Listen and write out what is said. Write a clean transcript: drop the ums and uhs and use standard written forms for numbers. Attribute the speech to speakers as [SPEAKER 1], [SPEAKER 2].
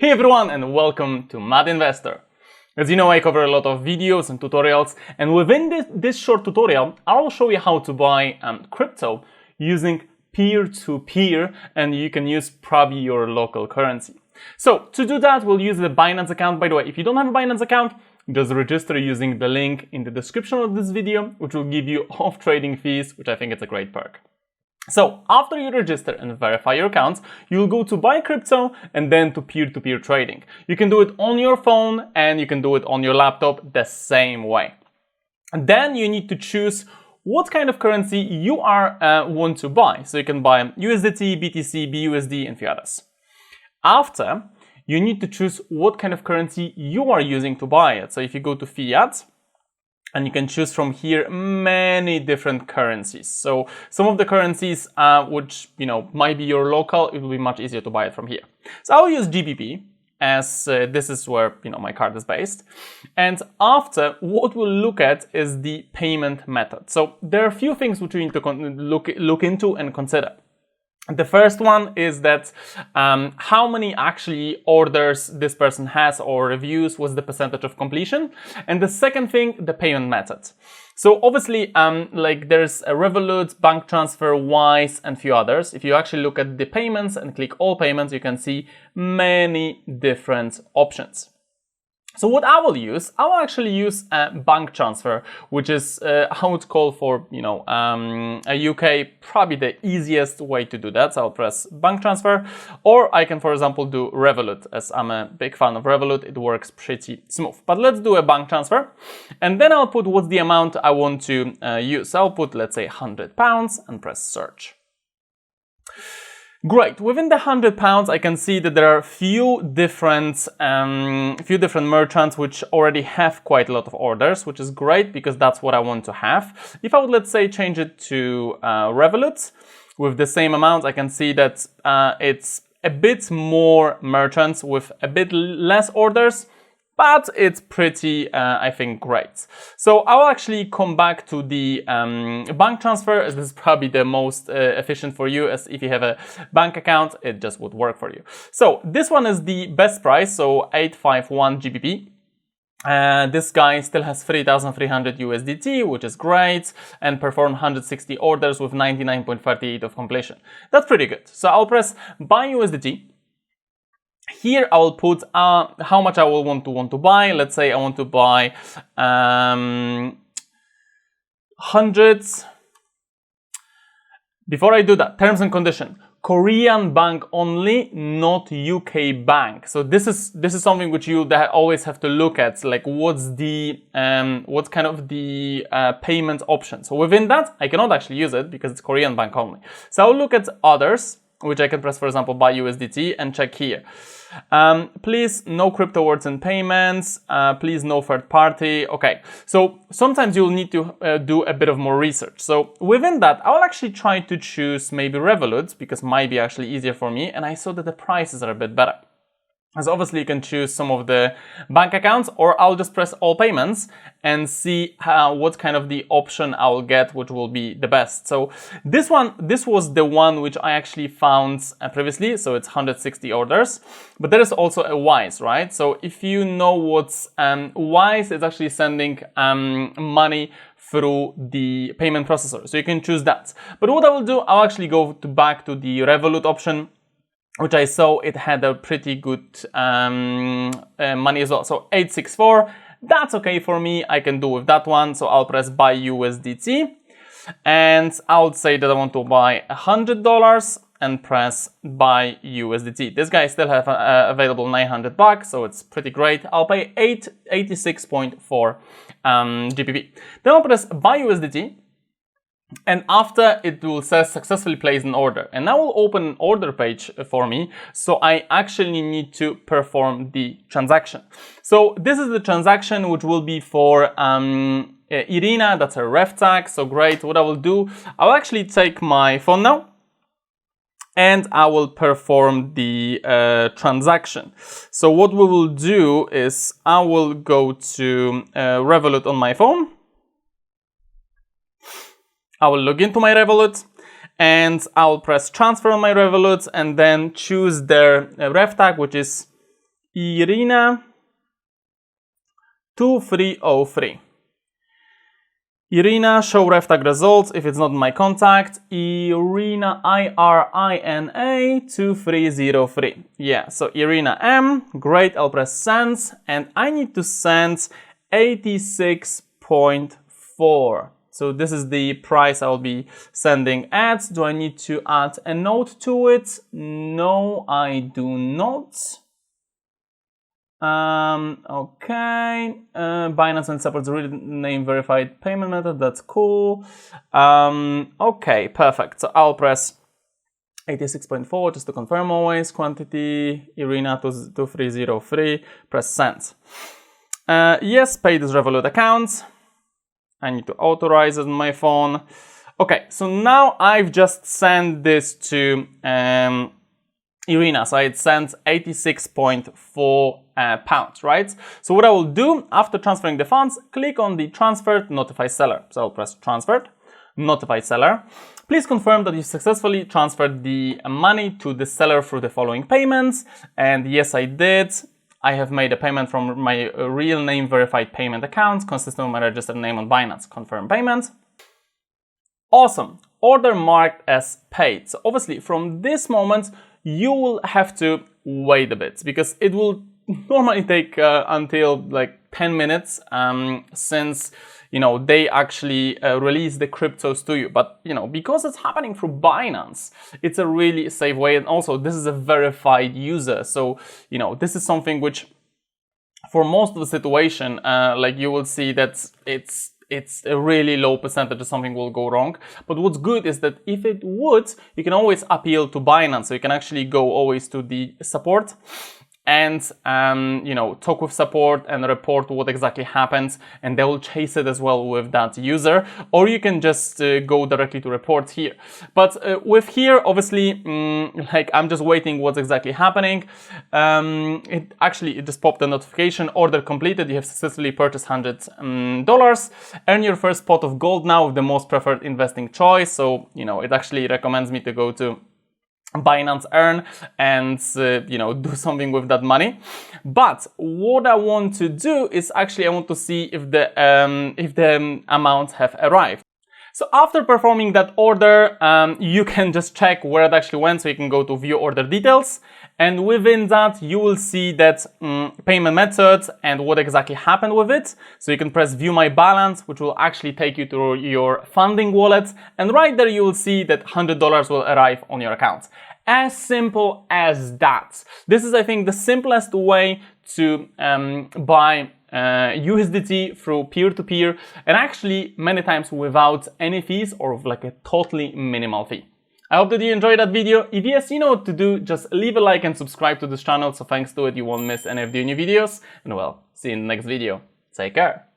[SPEAKER 1] Hey everyone, and welcome to Mad Investor. As you know, I cover a lot of videos and tutorials, and within this short tutorial, I'll show you how to buy crypto using peer-to-peer, and you can use probably your local currency. So to do that, we'll use the Binance account. By the way, if you don't have a Binance account, just register using the link in the description of this video, which will give you off trading fees, which I think is a great perk. So after you register and verify your accounts, you'll go to buy crypto and then to peer-to-peer trading. You can do it on your phone and you can do it on your laptop the same way. And then you need to choose what kind of currency you want to buy. So you can buy USDT, BTC, BUSD, and a few others. After, you need to choose what kind of currency you are using to buy it. So if you go to fiat, and you can choose from here many different currencies. So some of the currencies which might be your local, it will be much easier to buy it from here. So I'll use GBP as this is where my card is based. And after, what we'll look at is the payment method. So there are a few things which we need to look into and consider. The first one is that how many actually orders this person has or reviews, what's the percentage of completion. And the second thing, the payment method. So obviously, there's a Revolut, bank transfer, Wise, and a few others. If you actually look at the payments and click all payments, you can see many different options. So what I will use, I will actually use a bank transfer, which is how it's called for, a UK, probably the easiest way to do that. So I'll press bank transfer, or I can, for example, do Revolut, as I'm a big fan of Revolut. It works pretty smooth. But let's do a bank transfer, and then I'll put what's the amount I want to use. I'll put, let's say, £100 and press search. Great. Within the £100, I can see that there are few different merchants which already have quite a lot of orders, which is great because that's what I want to have. If I would, let's say, change it to Revolut with the same amount, I can see that it's a bit more merchants with a bit less orders, but it's pretty, I think, great. So I'll actually come back to the bank transfer, as this is probably the most efficient for you, as if you have a bank account, it just would work for you. So this one is the best price, so 851 GBP. This guy still has 3,300 USDT, which is great, and performed 160 orders with 99.38% of completion. That's pretty good. So I'll press buy USDT. Here I will put how much I will want to buy. Let's say I want to buy hundreds. Before I do that, terms and condition. Korean bank only, not UK bank. So this is something which you always have to look at. Like what's kind of the payment option. So within that, I cannot actually use it because it's Korean bank only. So I'll look at others, which I can press, for example, buy USDT and check here. Please no crypto words and payments, please no third party. Okay, so sometimes you'll need to do a bit of more research. So within that, I'll actually try to choose maybe Revolut because it might be actually easier for me, and I saw that the prices are a bit better. So obviously you can choose some of the bank accounts, or I'll just press all payments and see what kind of the option I'll get, which will be the best. So this was the one which I actually found previously. So it's 160 orders, but there is also a Wise, right? So if you know what's Wise, is actually sending money through the payment processor. So you can choose that. But what I will do, I'll actually go back to the Revolut option, which I saw it had a pretty good money as well. So 864, that's okay for me. I can do with that one. So I'll press buy USDT, and I would say that I want to buy $100 and press buy USDT. This guy still have available $900, so it's pretty great. I'll pay 86.4 GBP. Then I'll press buy USDT. And after, it will say successfully placed an order, and now will open an order page for me. So I actually need to perform the transaction. So this is the transaction which will be for Irina. That's a ref tag. So great. What I will do, I'll actually take my phone now, and I will perform the transaction. So what we will do is I will go to Revolut on my phone. I will log into my Revolut, and I'll press transfer on my Revolut and then choose their ref tag, which is Irina 2303. Irina, show ref tag results if it's not my contact. Irina, IRINA 2303. Yeah, so Irina M. Great, I'll press send and I need to send 86.4. So this is the price I'll be sending at. Do I need to add a note to it? No, I do not. Okay, Binance and supports real name verified payment method, that's cool. Okay, perfect. So I'll press 86.4 just to confirm always, quantity, Irina 2303, press send. Yes, pay this Revolut account. I need to authorize it on my phone. Okay, so now I've just sent this to Irina, so I had sent 86.4 pounds, right? So what I will do after transferring the funds, click on the transferred, notify seller. So I'll press transferred, notify seller. Please confirm that you successfully transferred the money to the seller through the following payments. And yes, I did. I have made a payment from my real name verified payment account consistent with my registered name on Binance. Confirm payment. Awesome. Order marked as paid. So obviously from this moment, you will have to wait a bit because it will normally take until like 10 minutes since they actually release the cryptos to you. But because it's happening through Binance, it's a really safe way, and also this is a verified user, so this is something which for most of the situation like you will see that it's a really low percentage that something will go wrong. But what's good is that if it would, you can always appeal to Binance. So you can actually go always to the support and talk with support and report what exactly happens, and they will chase it as well with that user, or you can just go directly to reports here. But with here, obviously, like I'm just waiting what's exactly happening. It just popped a notification, order completed, you have successfully purchased $100. Earn your first pot of gold now with the most preferred investing choice. So it actually recommends me to go to Binance Earn and do something with that money. But what I want to do is actually I want to see if the amounts have arrived. So after performing that order, you can just check where it actually went. So you can go to view order details, and within that you will see that payment method and what exactly happened with it. So you can press view my balance, which will actually take you to your funding wallet, and right there you will see that $100 will arrive on your account. As simple as that. This is, I think, the simplest way to buy USDT through peer-to-peer, and actually many times without any fees or like a totally minimal fee. I hope that you enjoyed that video. If yes, you know what to do. Just leave a like and subscribe to this channel, so thanks to it you won't miss any of the new videos. And well, see you in the next video. Take care.